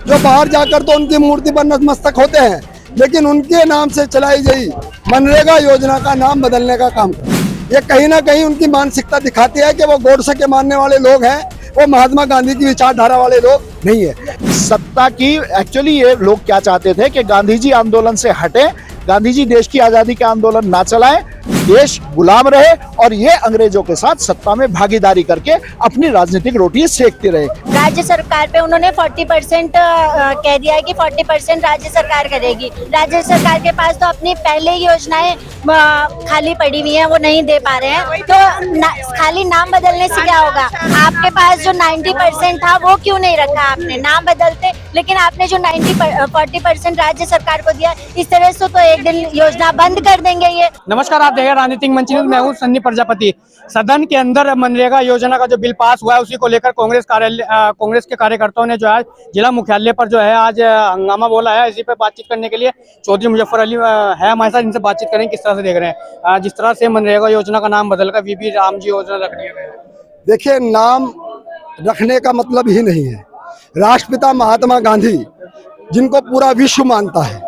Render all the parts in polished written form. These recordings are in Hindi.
जो बाहर जाकर तो उनकी मूर्ति पर नतमस्तक होते हैं, लेकिन उनके नाम से चलाई गई मनरेगा योजना का नाम बदलने का काम करते हैं। ये कहीं ना कहीं उनकी मानसिकता दिखाती है कि वो गोडसे के मानने वाले लोग हैं, वो महात्मा गांधी की विचारधारा वाले लोग नहीं है। सत्ता की एक्चुअली ये लोग क्या चाहते थे कि गांधी जी आंदोलन से हटे, गांधी जी देश की आजादी के आंदोलन ना चलाएं, देश गुलाम रहे और ये अंग्रेजों के साथ सत्ता में भागीदारी करके अपनी राजनीतिक रोटी सेकते रहे। राज्य सरकार पे उन्होंने 40% कह दिया है कि 40% राज्य सरकार करेगी। राज्य सरकार के पास तो अपनी पहले ही योजनाएं खाली पड़ी हुई हैं, वो नहीं दे पा रहे हैं। तो खाली नाम बदलने से क्या होगा? आपके पास जो 90% था वो क्यों नहीं रखा आपने? नाम बदलते, लेकिन आपने जो 40% राज्य सरकार को दिया, इस तरह से तो एक दिन योजना बंद कर देंगे ये। नमस्कार, आप देख रहे हैं राजनीतिक मंच न्यूज। मैं हूं सन्नी प्रजापति। सदन के अंदर मनरेगा योजना का जो बिल पास हुआ है उसी को लेकर कांग्रेस के कार्यकर्ताओं ने जो है जिला मुख्यालय पर जो है आज हंगामा बोला है। इसी पे बातचीत करने के लिए चौधरी मुजफ्फर अली है हमारे साथ, इनसे बातचीत करें किस तरह से देख रहे हैं जिस तरह से मनरेगा योजना का नाम बदलकर वीबी राम जी योजना रख दिया गया है। देखिए, नाम रखने का मतलब ही नहीं है। राष्ट्रपिता महात्मा गांधी, जिनको पूरा विश्व मानता है,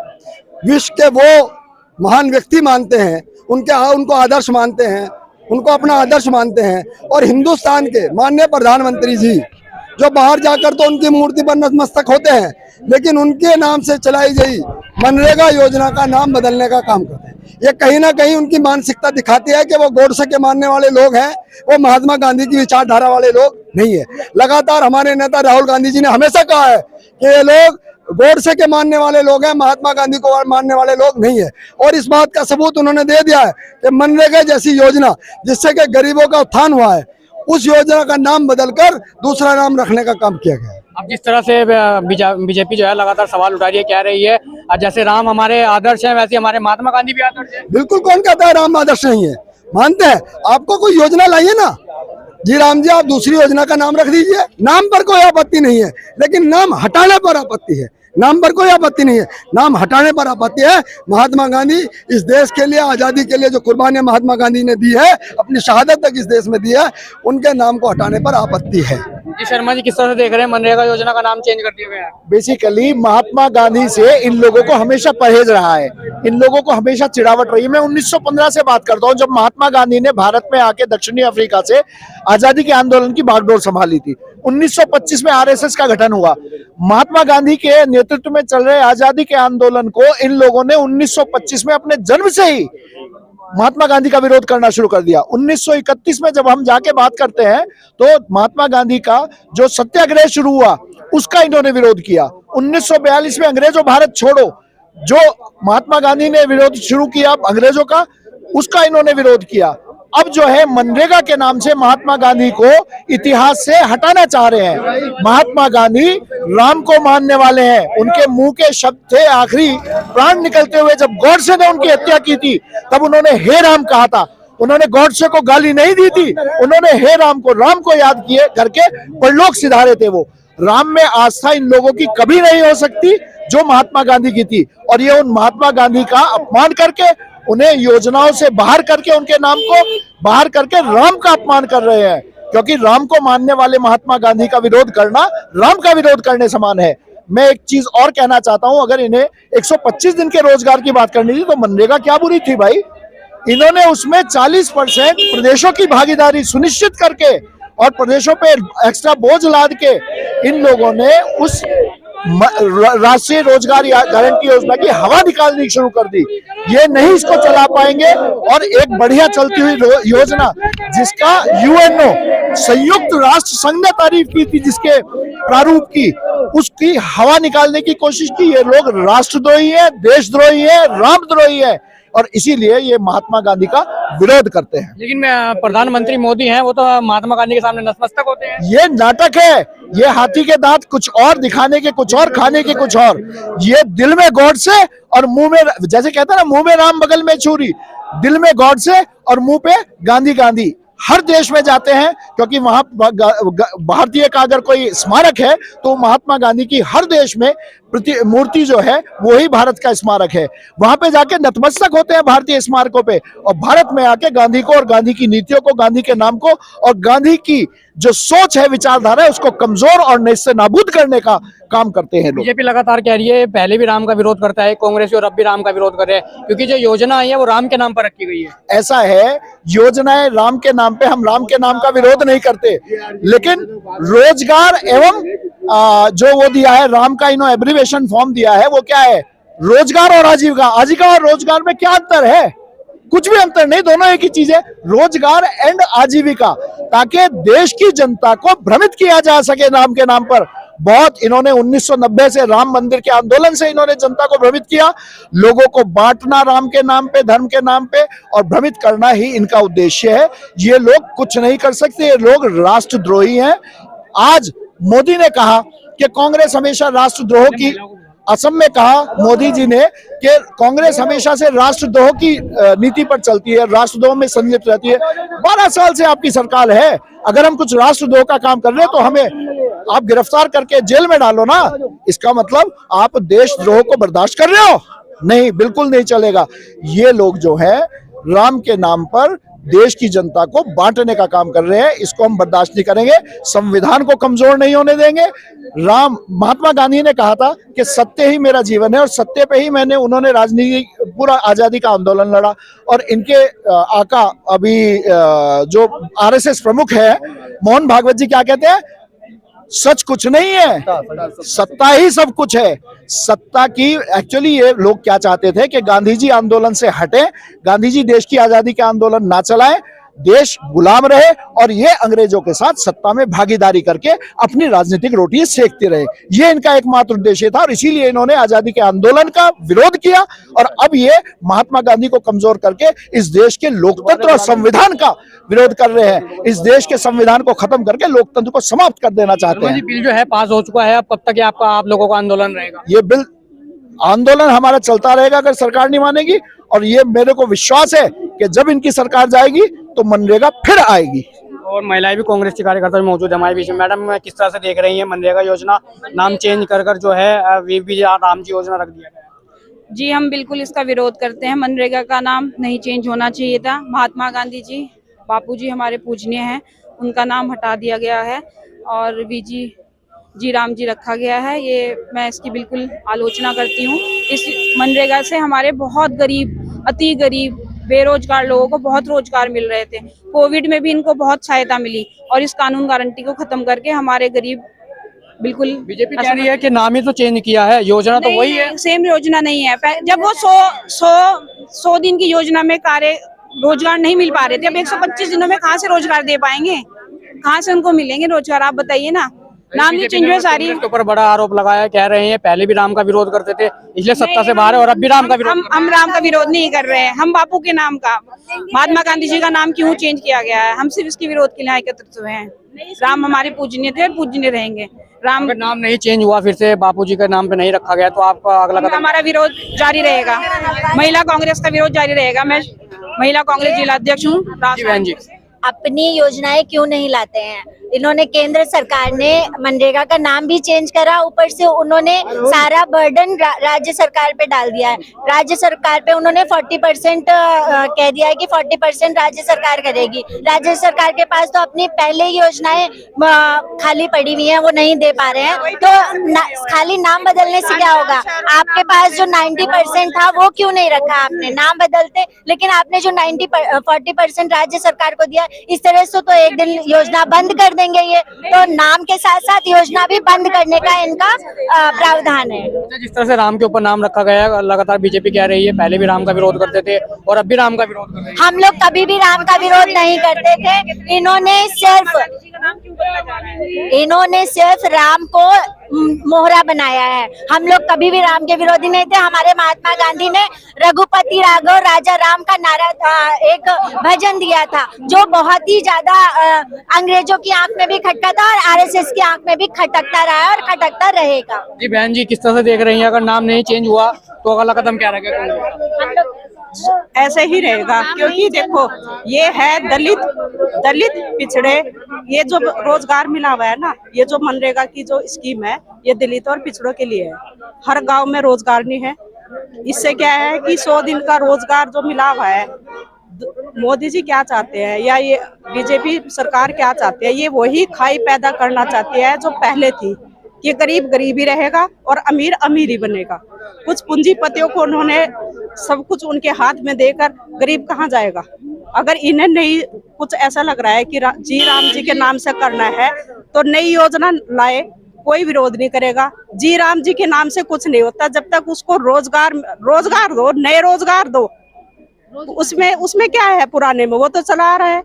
विश्व के वो महान व्यक्ति मानते हैं, उनको आदर्श मानते हैं, उनको अपना आदर्श मानते हैं। और हिंदुस्तान के माननीय प्रधानमंत्री जी जो बाहर जाकर तो उनकी मूर्ति पर नतमस्तक होते हैं, लेकिन उनके नाम से चलाई गई मनरेगा योजना का नाम बदलने का काम करते हैं। ये कहीं ना कहीं उनकी मानसिकता दिखाती है कि वो गोडसे के मानने वाले लोग हैं, वो महात्मा गांधी की विचारधारा वाले लोग नहीं है। लगातार हमारे नेता राहुल गांधी जी ने हमेशा कहा है कि ये लोग गोडसे के मानने वाले लोग हैं, महात्मा गांधी को मानने वाले लोग नहीं है। और इस बात का सबूत उन्होंने दे दिया है कि मनरेगा जैसी योजना जिससे कि गरीबों का उत्थान हुआ है, उस योजना का नाम बदलकर दूसरा नाम रखने का काम किया गया है। अब जिस तरह से बीजेपी जो है लगातार सवाल उठा रही है, कह रही है जैसे राम हमारे आदर्श हैं वैसे हमारे महात्मा गांधी भी आदर्श है। बिल्कुल, कौन कहता है राम आदर्श नहीं है? मानते हैं। आपको कोई योजना लाइए ना जी, राम जी आप दूसरी योजना का नाम रख दीजिए, नाम पर कोई आपत्ति नहीं है, लेकिन नाम हटाने पर आपत्ति है। नाम पर कोई आपत्ति नहीं है, नाम हटाने पर आपत्ति है। महात्मा गांधी इस देश के लिए, आजादी के लिए जो कुर्बानियां महात्मा गांधी ने दी है, अपनी शहादत तक इस देश में दी है, उनके नाम को हटाने पर आपत्ति है। जी शर्मा जी, किस तरह से देख रहे हैं मनरेगा योजना का नाम चेंज कर दिया गया है? बेसिकली महात्मा गांधी से इन लोगों को हमेशा परहेज रहा है, इन लोगों को हमेशा चिढ़ावट रही है। मैं 1915 से बात करता हूँ, जब महात्मा गांधी ने भारत में आके दक्षिणी अफ्रीका से आजादी के आंदोलन की बागडोर संभाली थी। 1925 में आरएसएस का गठन हुआ। महात्मा गांधी के नेतृत्व में चल रहे आजादी के आंदोलन को इन लोगों ने 1925 में अपने जन्म से ही महात्मा गांधी का विरोध करना शुरू कर दिया। 1931 में जब हम जाके बात करते हैं तो महात्मा गांधी का जो सत्याग्रह शुरू हुआ उसका इन्होंने विरोध किया। 1942 में अंग्रेजों भारत छोड़ो जो महात्मा गांधी ने विरोध शुरू किया अंग्रेजों का, उसका इन्होंने विरोध किया। अब जो है मनरेगा के नाम से महात्मा गांधी को इतिहास से हटाना चाह रहे हैं। महात्मा गांधी राम को मानने वाले हैं, उनके मुंह के शब्द थे आखिरी प्राण निकलते हुए जब गोडसे ने उनकी हत्या की थी तब उन्होंने हे राम कहा था। उन्होंने गोडसे को गाली नहीं दी थी, उन्होंने हे राम को याद किए करके परलोक सिधारे थे। वो राम में आस्था इन लोगों की कभी नहीं हो सकती जो महात्मा गांधी की थी, और ये उन महात्मा गांधी का अपमान करके, उन्हें योजनाओं से बाहर करके, उनके नाम को बाहर करके राम का अपमान कर रहे हैं। क्योंकि राम को मानने वाले महात्मा गांधी का विरोध करना राम का विरोध करने समान है। मैं एक चीज और कहना चाहता हूं, अगर इन्हें 125 दिन के रोजगार की बात करनी थी तो मनरेगा क्या बुरी थी भाई? इन्होंने उसमें 40% प्रदेशों की भागीदारी सुनिश्चित करके और प्रदेशों पे एक्स्ट्रा बोझ लाद के इन लोगों ने उस राष्ट्रीय रोजगार गारंटी योजना की हवा निकालनी शुरू कर दी। ये नहीं इसको चला पाएंगे। और एक बढ़िया चलती हुई योजना जिसका यूएनओ संयुक्त राष्ट्र संघ ने तारीफ की थी, जिसके प्रारूप की, उसकी हवा निकालने की कोशिश की। ये लोग राष्ट्रद्रोही है, देशद्रोही है, रामद्रोही है, और इसीलिए ये महात्मा गांधी का विरोध करते हैं। लेकिन प्रधानमंत्री मोदी हैं, वो तो महात्मा गांधी के सामने नतमस्तक होते हैं। ये नाटक है, ये हाथी के दांत कुछ और दिखाने के कुछ और, खाने के कुछ और। ये दिल में गोडसे और मुंह में, जैसे कहते हैं ना, मुंह में राम बगल में छुरी, दिल में गोडसे और मुंह पे गांधी गांधी। हर देश में जाते हैं क्योंकि वहां भारतीय का अगर कोई स्मारक है तो महात्मा गांधी की हर देश में मूर्ति जो है वही भारत का स्मारक है। वहां पे जाके नतमस्तक होते हैं भारतीय स्मारकों पे, और भारत में आके गांधी को और गांधी की नीतियों को, गांधी के नाम को और गांधी की जो सोच है, विचारधारा है, उसको कमजोर और नेस्त नाबूद करने का काम करते हैं लोग। बीजेपी लगातार कह रही है पहले भी राम का विरोध करता है कांग्रेस और अब भी राम का विरोध कर रहे हैं, क्योंकि जो योजना आई है वो राम के नाम पर रखी गई है। ऐसा है, योजनाएं राम के नाम पे, हम राम के नाम का विरोध नहीं करते, लेकिन रोजगार एवं जो वो दिया है राम का, इन्होंने एब्रीविएशन फॉर्म दिया है, वो क्या है, रोजगार और आजीविका। आजीविका और रोजगार में क्या अंतर है? कुछ भी अंतर नहीं, दोनों एक ही चीज है, रोजगार एंड आजीविका, ताकि देश की जनता को भ्रमित किया जा सके राम के नाम पर। बहुत इन्होंने 1990 से राम मंदिर के आंदोलन से इन्होंने जनता को भ्रमित किया, लोगों को बांटना राम के नाम पे, धर्म के नाम पे, और भ्रमित करना ही इनका उद्देश्य है। ये लोग कुछ नहीं कर सकते, ये लोग राष्ट्रद्रोही हैं। आज मोदी ने कहा कि कांग्रेस हमेशा राष्ट्रद्रोह की, असम में कहा मोदी जी ने कि कांग्रेस हमेशा से राष्ट्रद्रोह की नीति पर चलती है, राष्ट्रद्रोह में संलिप्त रहती है। 12 साल से आपकी सरकार है, अगर हम कुछ राष्ट्रद्रोह का काम कर रहे हैं तो हमें आप गिरफ्तार करके जेल में डालो ना। इसका मतलब आप देशद्रोह को बर्दाश्त कर रहे हो? नहीं, बिल्कुल नहीं चलेगा। ये लोग जो है राम के नाम पर देश की जनता को बांटने का काम कर रहे हैं, इसको हम बर्दाश्त नहीं करेंगे, संविधान को कमजोर नहीं होने देंगे। महात्मा गांधी ने कहा था कि सत्य ही मेरा जीवन है, और सत्य पे ही उन्होंने राजनीति पूरा आजादी का आंदोलन लड़ा। और इनके आका अभी जो आरएसएस प्रमुख है मोहन भागवत जी क्या कहते हैं? सच कुछ नहीं है, सत्ता ही सब कुछ है। सत्ता की एक्चुअली ये लोग क्या चाहते थे कि गांधी जी आंदोलन से हटे, गांधी जी देश की आजादी के आंदोलन ना चलाएं, देश गुलाम रहे और ये अंग्रेजों के साथ सत्ता में भागीदारी करके अपनी राजनीतिक रोटी सेकते रहे। ये इनका एकमात्र उद्देश्य था, और इसीलिए इन्होंने आजादी के आंदोलन का विरोध किया। और अब ये महात्मा गांधी को कमजोर करके इस देश के लोकतंत्र और संविधान का विरोध कर रहे हैं। इस देश के संविधान को खत्म करके लोकतंत्र को समाप्त कर देना चाहते हैं। बिल जो है पास हो चुका है, अब कब तक आप लोगों का आंदोलन रहेगा? ये बिल आंदोलन हमारा चलता रहेगा अगर सरकार नहीं मानेगी, और ये मेरे को विश्वास है कि जब इनकी सरकार जाएगी तो मनरेगा फिर आएगी। और महिलाएं भी कांग्रेस की कार्यकर्ता मौजूद है हमारे बीच में। मैडम, किस तरह से देख रही हैं मनरेगा योजना, नाम चेंज कर जो है वीबी राम जी योजना रख दिया गया? जी, हम बिल्कुल इसका विरोध करते हैं। मनरेगा का नाम नहीं चेंज होना चाहिए था। महात्मा गांधी जी, बापू जी हमारे पूजनीय हैं, उनका नाम हटा दिया गया है और जी राम जी रखा गया है। ये मैं इसकी बिल्कुल आलोचना करती हूँ। इस मनरेगा से हमारे बहुत गरीब, अति गरीब, बेरोजगार लोगों को बहुत रोजगार मिल रहे थे। कोविड में भी इनको बहुत सहायता मिली, और इस कानून गारंटी को खत्म करके हमारे गरीब बिल्कुल। बीजेपी कह रही है कि नाम ही तो चेंज किया है, योजना तो वही है, सेम योजना नहीं है। जब वो 100 दिन की योजना में कार्य रोजगार नहीं मिल पा रहे थे, अब 125 दिनों में कहाँ से रोजगार दे पाएंगे? कहाँ से उनको मिलेंगे रोजगार? आप बताइए ना। नाम ही चेंज हुए सारी। के ऊपर बड़ा आरोप लगाया, कह रहे हैं पहले भी राम का विरोध करते थे, इसलिए सत्ता से बाहर है, और अब भी राम का विरोध। हम राम का विरोध नहीं कर रहे हैं, हम बापू के नाम का, महात्मा गांधी जी का नाम क्यों चेंज किया गया है, हम सिर्फ इसके विरोध के लिए एकत्रित हुए हैं। राम हमारे पूजनीय थे, पूजनीय रहेंगे। राम अगर नाम नहीं चेंज हुआ, फिर से बापू जी के नाम पे नहीं रखा गया, तो आपका अगला कदम? हमारा विरोध जारी रहेगा, महिला कांग्रेस का विरोध जारी रहेगा। मैं महिला कांग्रेस जिला अध्यक्ष हूँ। बहन जी, अपनी योजनाएं क्यों नहीं लाते हैं? इन्होंने, केंद्र सरकार ने मनरेगा का नाम भी चेंज करा, ऊपर से उन्होंने सारा बर्डन राज्य सरकार पे डाल दिया है। राज्य सरकार पे उन्होंने 40% कह दिया है कि 40% राज्य सरकार करेगी। राज्य सरकार के पास तो अपनी पहले ही योजनाएं खाली पड़ी हुई हैं, वो नहीं दे पा रहे हैं। तो खाली नाम बदलने से क्या होगा? आपके पास जो 90% था वो क्यों नहीं रखा आपने? नाम बदलते, लेकिन आपने जो 40% राज्य सरकार को दिया, इस तरह से तो एक दिन योजना बंद कर देंगे ये। तो नाम के साथ साथ योजना भी बंद करने का इनका प्रावधान है। जिस तरह से राम के ऊपर नाम रखा गया है, लगातार बीजेपी कह रही है पहले भी राम का विरोध करते थे और अब भी राम का विरोध कर रहे हैं। हम लोग कभी भी राम का विरोध नहीं करते थे। इन्होंने सिर्फ राम को मोहरा बनाया है। हम लोग कभी भी राम के विरोधी नहीं थे। हमारे महात्मा गांधी ने रघुपति राघव राजा राम का नारा, एक भजन दिया था, जो बहुत ही ज्यादा अंग्रेजों की आंख में भी खटका था और आरएसएस की आंख में भी खटकता रहा है और खटकता रहेगा। जी बहन जी, किस तरह से देख रही हैं, अगर नाम नहीं चेंज हुआ तो अगला कदम क्या रहेगा? ऐसे ही रहेगा, क्योंकि देखो ये है दलित पिछड़े, ये जो रोजगार मिला हुआ है ना, ये जो मनरेगा की जो स्कीम है, ये दलित और पिछड़ों के लिए है। हर गांव में रोजगार नहीं है। इससे क्या है कि 100 दिन का रोजगार जो मिला हुआ है, मोदी जी क्या चाहते हैं या ये बीजेपी सरकार क्या चाहती है, ये वही खाई पैदा करना चाहती है जो पहले थी, कि गरीब गरीब ही रहेगा और अमीर अमीर ही बनेगा। कुछ पूंजीपतियों को उन्होंने सब कुछ उनके हाथ में देकर गरीब कहाँ जाएगा। अगर इन्हें नहीं कुछ ऐसा लग रहा है कि जी राम जी के नाम से करना है तो नई योजना लाए, कोई विरोध नहीं करेगा। जी राम जी के नाम से कुछ नहीं होता जब तक उसको रोजगार दो, नए रोजगार दो। उसमें क्या है पुराने में, वो तो चला रहा है।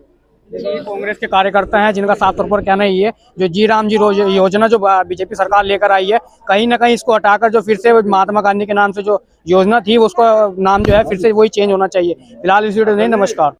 कांग्रेस के कार्यकर्ता हैं जिनका साफ तौर पर कहना ही है जो जी राम जी योजना जो बीजेपी सरकार लेकर आई है, कहीं ना कहीं इसको हटाकर जो फिर से महात्मा गांधी के नाम से जो योजना थी उसका नाम जो है फिर से वही चेंज होना चाहिए। फिलहाल इस वीडियो में नमस्कार।